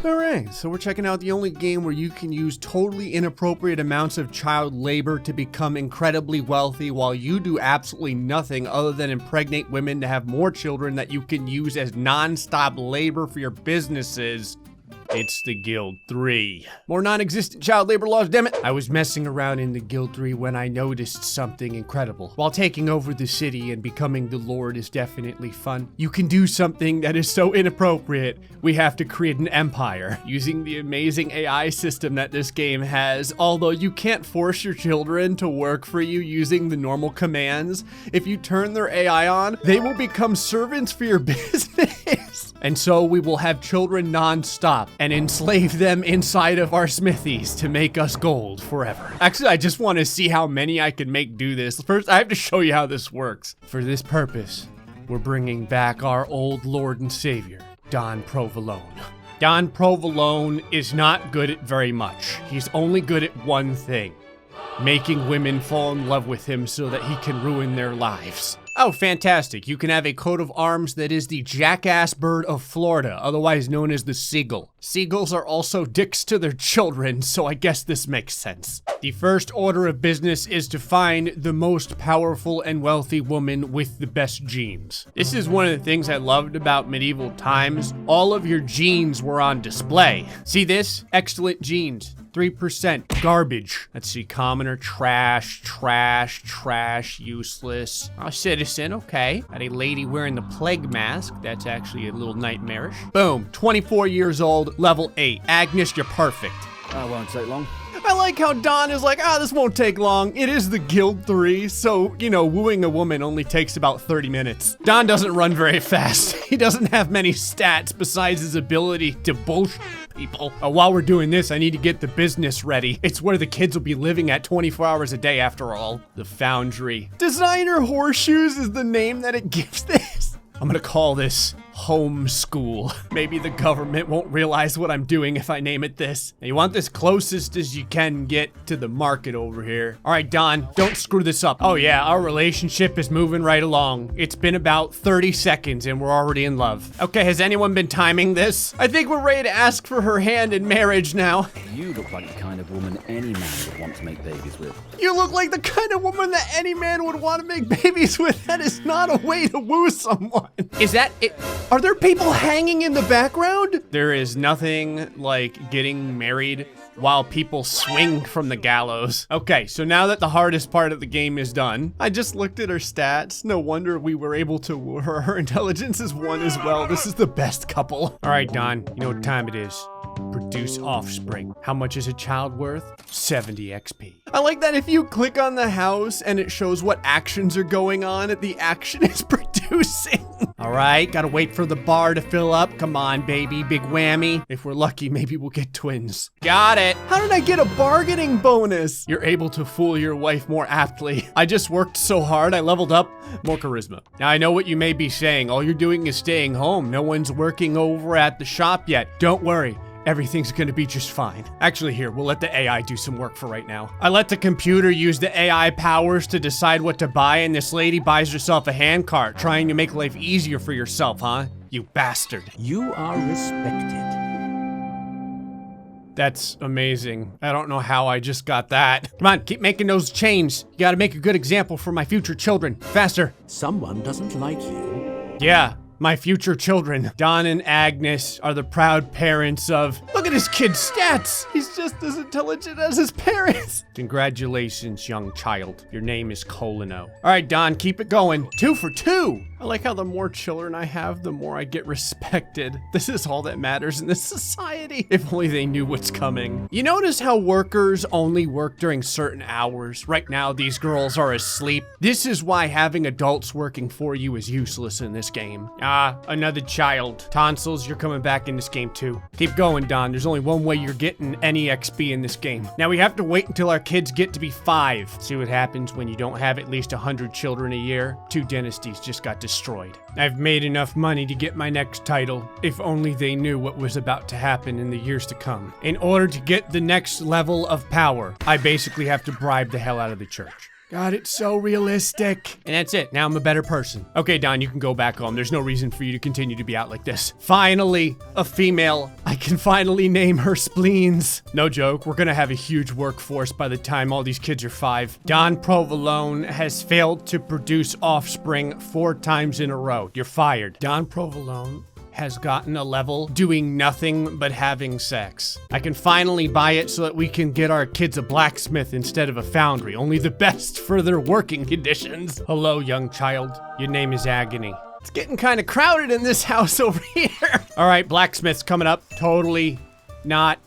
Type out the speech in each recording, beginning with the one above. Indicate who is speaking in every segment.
Speaker 1: Alright, so we're checking out the only game where you can use totally inappropriate amounts of child labor to become incredibly wealthy while you do absolutely nothing other than impregnate women to have more children that you can use as non-stop labor for your businesses. It's the Guild 3. More non-existent child labor laws, damn it! I was messing around in the Guild 3 when I noticed something incredible. While taking over the city and becoming the Lord is definitely fun, you can do something that is so inappropriate. We have to create an empire using the amazing AI system that this game has. Although you can't force your children to work for you using the normal commands, if you turn their AI on, they will become servants for your business. And so we will have children non-stop and enslave them inside of our smithies to make us gold forever. Actually, I just want to see how many I can make do this. First, I have to show you how this works. For this purpose, we're bringing back our old Lord and Savior, Don Provolone. Don Provolone is not good at very much. He's only good at one thing: making women fall in love with him so that he can ruin their lives. Oh, fantastic. You can have a coat of arms that is the jackass bird of Florida, otherwise known as the seagull. Seagulls are also dicks to their children, so I guess this makes sense. The first order of business is to find the most powerful and wealthy woman with the best genes. This is one of the things I loved about medieval times. All of your genes were on display. See this? Excellent genes. 3% garbage. Let's see, commoner, trash, useless. Oh, citizen, okay. Got a lady wearing the plague mask. That's actually a little nightmarish. Boom, 24 years old, level 8. Agnes, you're perfect.
Speaker 2: That won't take long.
Speaker 1: I like how Don is like, this won't take long. It is the Guild 3, so, you know, wooing a woman only takes about 30 minutes. Don doesn't run very fast. He doesn't have many stats besides his ability to bullshit people. While we're doing this, I need to get the business ready. It's where the kids will be living at 24 hours a day after all. The Foundry. Designer Horseshoes is the name that it gives this. I'm gonna call this homeschool. Maybe the government won't realize what I'm doing if I name it this. Now, you want this closest as you can get to the market over here. All right, Don, don't screw this up. Oh yeah, our relationship is moving right along. It's been about 30 seconds and we're already in love. Okay, has anyone been timing this? I think we're ready to ask for her hand in marriage now.
Speaker 2: You look like the kind of woman any man would want to make babies with.
Speaker 1: You look like the kind of woman that any man would want to make babies with. That is not a way to woo someone. Is that it? Are there people hanging in the background? There is nothing like getting married while people swing from the gallows. Okay, so now that the hardest part of the game is done, I just looked at her stats. No wonder we were able to woo her. Her intelligence is 1 as well. This is the best couple. All right, Don, you know what time it is. Produce offspring. How much is a child worth? 70 XP. I like that if you click on the house and it shows what actions are going on, the action is producing. All right, gotta wait for the bar to fill up. Come on, baby, big whammy. If we're lucky, maybe we'll get twins. Got it. How did I get a bargaining bonus? You're able to fool your wife more aptly. I just worked so hard, I leveled up. More charisma. Now, I know what you may be saying. All you're doing is staying home. No one's working over at the shop yet. Don't worry. Everything's gonna be just fine. Actually, here, we'll let the AI do some work for right now. I let the computer use the AI powers to decide what to buy, and this lady buys herself a handcart, trying to make life easier for yourself, huh? You bastard.
Speaker 2: You are respected.
Speaker 1: That's amazing. I don't know how I just got that. Come on, keep making those chains. You gotta make a good example for my future children. Faster.
Speaker 2: Someone doesn't like you.
Speaker 1: Yeah. My future children. Don and Agnes are the proud parents of... Look at his kid's stats! He's just as intelligent as his parents! Congratulations, young child. Your name is Colino. All right, Don, keep it going. 2 for 2! I like how the more children I have, the more I get respected. This is all that matters in this society. If only they knew what's coming. You notice how workers only work during certain hours? Right now, these girls are asleep. This is why having adults working for you is useless in this game. Another child. Tonsils, you're coming back in this game too. Keep going, Don. There's only one way you're getting any XP in this game. Now we have to wait until our kids get to be 5. See what happens when you don't have at least 100 children a year? 2 dynasties just got destroyed. I've made enough money to get my next title. If only they knew what was about to happen in the years to come. In order to get the next level of power, I basically have to bribe the hell out of the church. God, it's so realistic. And that's it. Now I'm a better person. Okay, Don, you can go back home. There's no reason for you to continue to be out like this. Finally, a female. I can finally name her Spleens. No joke, we're gonna have a huge workforce by the time all these kids are 5. Don Provolone has failed to produce offspring 4 times in a row. You're fired. Don Provolone has gotten a level doing nothing but having sex. I can finally buy it so that we can get our kids a blacksmith instead of a foundry. Only the best for their working conditions. Hello, young child. Your name is Agony. It's getting kind of crowded in this house over here. All right, blacksmith's coming up. Totally not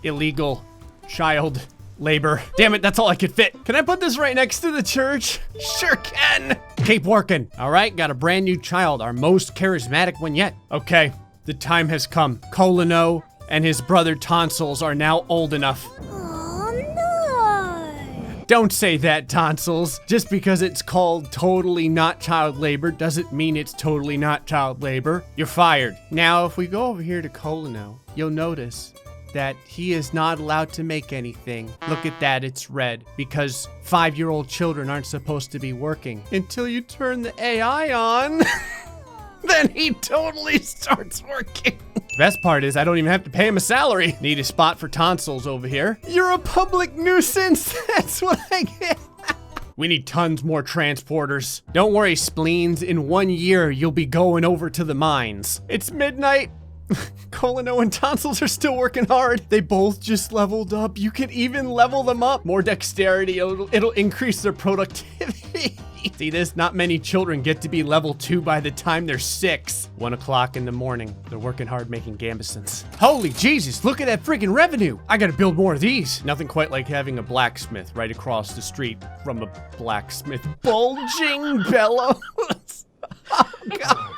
Speaker 1: illegal child labor. Damn it, that's all I could fit. Can I put this right next to the church? Sure can. Keep working. All right, got a brand new child, our most charismatic one yet. Okay, the time has come. Colino and his brother Tonsils are now old enough.
Speaker 3: Oh no!
Speaker 1: Don't say that, Tonsils. Just because it's called totally not child labor doesn't mean it's totally not child labor. You're fired. Now, if we go over here to Colino, you'll notice that he is not allowed to make anything. Look at that, it's red. Because 5-year-old children aren't supposed to be working. Until you turn the AI on, then he totally starts working. Best part is I don't even have to pay him a salary. Need a spot for Tonsils over here. You're a public nuisance, that's what I get. We need tons more transporters. Don't worry, Spleens, in 1 year you'll be going over to the mines. It's midnight. Colino and Tonsils are still working hard. They both just leveled up. You can even level them up. More dexterity, it'll increase their productivity. See this? Not many children get to be level 2 by the time they're 6. 1 o'clock in the morning. They're working hard making gambesons. Holy Jesus, look at that freaking revenue. I gotta build more of these. Nothing quite like having a blacksmith right across the street from a blacksmith. Bulging bellows. Oh, God.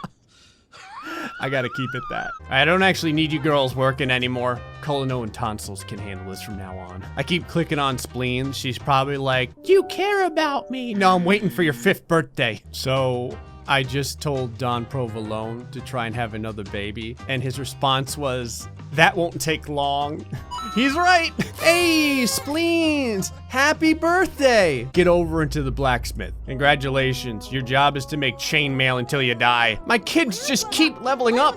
Speaker 1: I gotta keep it that. I don't actually need you girls working anymore. Colino and Tonsils can handle this from now on. I keep clicking on Spleens. She's probably like, you care about me. No, I'm waiting for your 5th birthday. So I just told Don Provolone to try and have another baby. And his response was, that won't take long. He's right. Hey, Spleens, happy birthday. Get over into the blacksmith. Congratulations, your job is to make chainmail until you die. My kids just keep leveling up.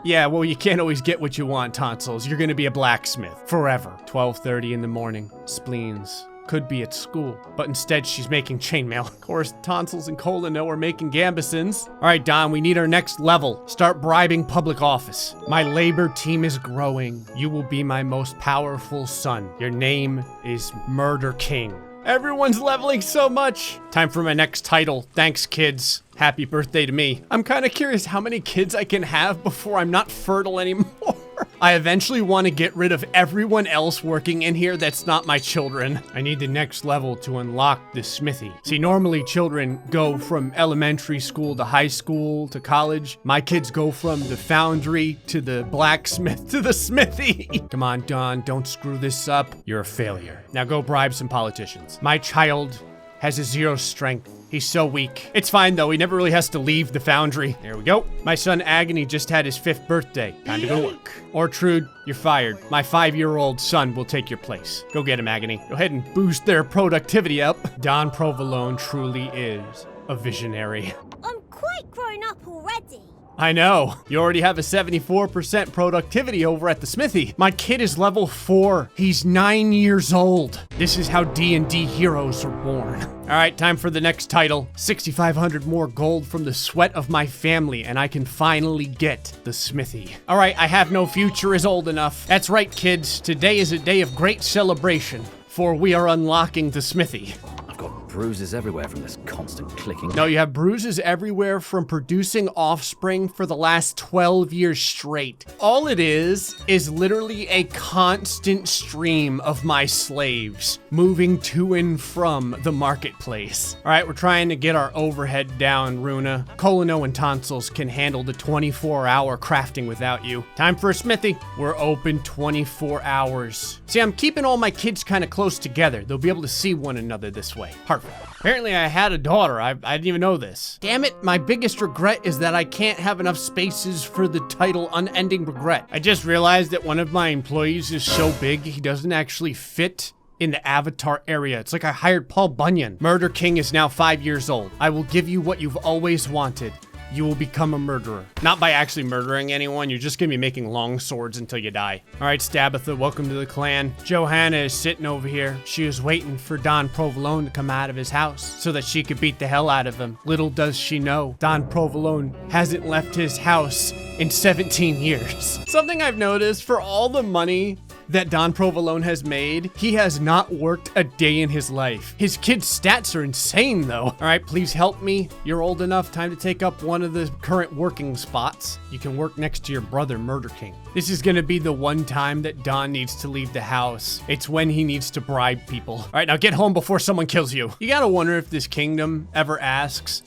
Speaker 1: Yeah, well, you can't always get what you want, Tonsils. You're gonna be a blacksmith forever. 12:30 in the morning, Spleens could be at school, but instead she's making chainmail. Of course, Tonsils and Colino are making gambesons. All right, Don, we need our next level. Start bribing public office. My labor team is growing. You will be my most powerful son. Your name is Murder King. Everyone's leveling so much. Time for my next title. Thanks, kids. Happy birthday to me. I'm kind of curious how many kids I can have before I'm not fertile anymore. I eventually want to get rid of everyone else working in here that's not my children. I need the next level to unlock the smithy. See, normally children go from elementary school to high school to college. My kids go from the foundry to the blacksmith to the smithy. Come on, Don, don't screw this up. You're a failure. Now go bribe some politicians. My child has a 0 strength. He's so weak. It's fine though, he never really has to leave the foundry. There we go. My son Agony just had his 5th birthday. Time to go work. Ortrude, you're fired. My 5-year-old son will take your place. Go get him, Agony. Go ahead and boost their productivity up. Don Provolone truly is a visionary.
Speaker 3: I'm quite grown up already.
Speaker 1: I know. You already have a 74% productivity over at the smithy. My kid is level 4. He's 9 years old. This is how D&D heroes are born. All right, time for the next title. 6,500 more gold from the sweat of my family, and I can finally get the smithy. All right, I have no future is old enough. That's right, kids. Today is a day of great celebration, for we are unlocking the smithy.
Speaker 2: I've got bruises everywhere from this constant clicking.
Speaker 1: No, you have bruises everywhere from producing offspring for the last 12 years straight. All it is literally a constant stream of my slaves moving to and from the marketplace. All right, we're trying to get our overhead down, Runa. Colino and Tonsils can handle the 24-hour crafting without you. Time for a smithy. We're open 24 hours. See, I'm keeping all my kids kind of close together. They'll be able to see one another this way. Perfect. Apparently I had a daughter. I didn't even know this. Damn it, my biggest regret is that I can't have enough spaces for the title Unending Regret. I just realized that one of my employees is so big he doesn't actually fit in the Avatar area. It's like I hired Paul Bunyan. Murder King is now 5 years old. I will give you what you've always wanted. You will become a murderer. Not by actually murdering anyone, you're just gonna be making long swords until you die. All right, Stabatha, welcome to the clan. Johanna is sitting over here. She was waiting for Don Provolone to come out of his house so that she could beat the hell out of him. Little does she know, Don Provolone hasn't left his house in 17 years. Something I've noticed, for all the money that Don Provolone has made, he has not worked a day in his life. His kid's stats are insane though. All right, please help me. You're old enough, time to take up one of the current working spots. You can work next to your brother, Murder King. This is gonna be the one time that Don needs to leave the house. It's when he needs to bribe people. All right, now get home before someone kills you. You gotta wonder if this kingdom ever asks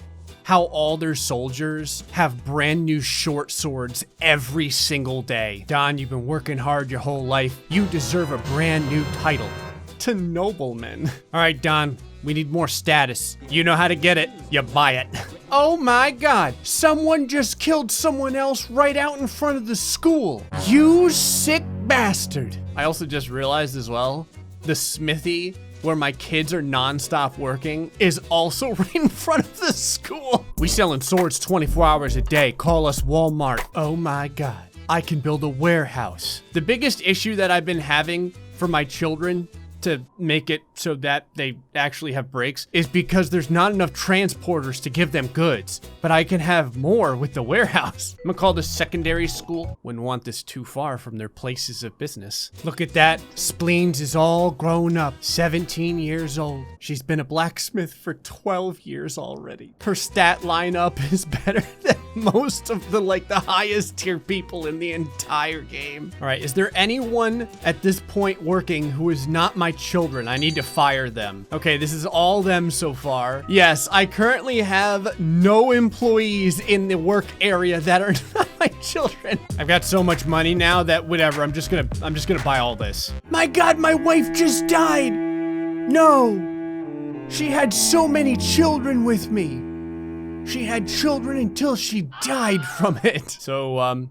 Speaker 1: how all their soldiers have brand new short swords every single day. Don, you've been working hard your whole life. You deserve a brand new title to nobleman. All right, Don, we need more status. You know how to get it. You buy it. Oh my God, someone just killed someone else right out in front of the school. You sick bastard. I also just realized as well, the smithy where my kids are non-stop working is also right in front of the school. We selling swords 24 hours a day. Call us Walmart. Oh my God. I can build a warehouse. The biggest issue that I've been having for my children to make it so that they actually have breaks is because there's not enough transporters to give them goods, but I can have more with the warehouse. I'm gonna call this secondary school. Wouldn't want this too far from their places of business. Look at that. Spleens is all grown up, 17 years old. She's been a blacksmith for 12 years already. Her stat lineup is better than most of the highest tier people in the entire game. All right, is there anyone at this point working who is not my children? I need to fire them. Okay, this is all them so far. Yes, I currently have no employees in the work area that are not my children. I've got so much money now that whatever, I'm just gonna buy all this. My God, my wife just died. No, she had so many children with me. She had children until she died from it. So,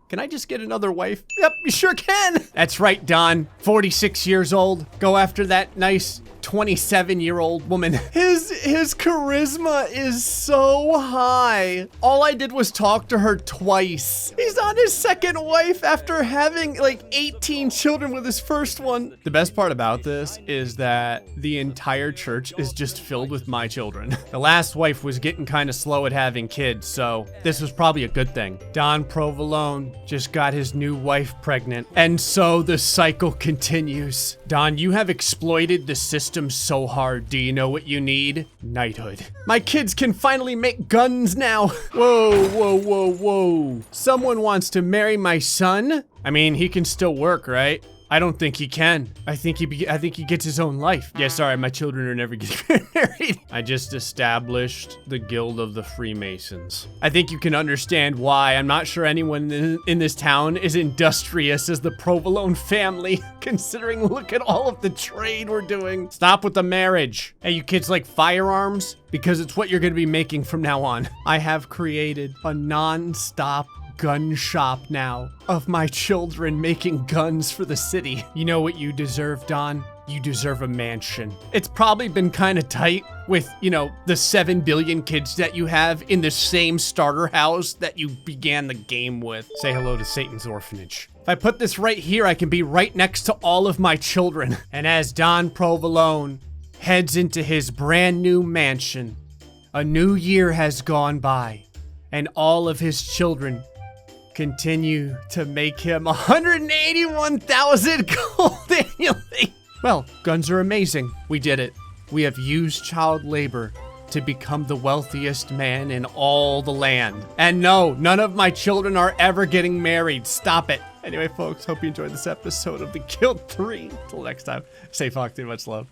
Speaker 1: can I just get another wife? Yep, you sure can. That's right, Don. 46 years old. Go after that nice 27-year-old woman. His charisma is so high. All I did was talk to her twice. He's on his second wife after having 18 children with his first one. The best part about this is that the entire church is just filled with my children. The last wife was getting kind of slow at having kids, so this was probably a good thing. Don Provolone just got his new wife pregnant, and so the cycle continues. Don, you have exploited the system so hard. Do you know what you need? Knighthood. My kids can finally make guns now. Whoa, whoa, whoa, whoa. Someone wants to marry my son? I mean, he can still work, right? I don't think he can. I think he gets his own life. Yeah, sorry, my children are never getting married. I just established the Guild of the Freemasons. I think you can understand why. I'm not sure anyone in this town is industrious as the Provolone family, considering look at all of the trade we're doing. Stop with the marriage. Hey, you kids like firearms? Because it's what you're gonna be making from now on. I have created a non-stop gun shop now of my children making guns for the city. You know what you deserve, Don? You deserve a mansion. It's probably been kind of tight with, the 7 billion kids that you have in the same starter house that you began the game with. Say hello to Satan's orphanage. If I put this right here, I can be right next to all of my children. And as Don Provolone heads into his brand new mansion, a new year has gone by, and all of his children continue to make him 181,000 gold annually. Well, guns are amazing. We did it. We have used child labor to become the wealthiest man in all the land. And no, none of my children are ever getting married. Stop it. Anyway, folks, hope you enjoyed this episode of The Guild 3. Until next time, stay fucked and much love.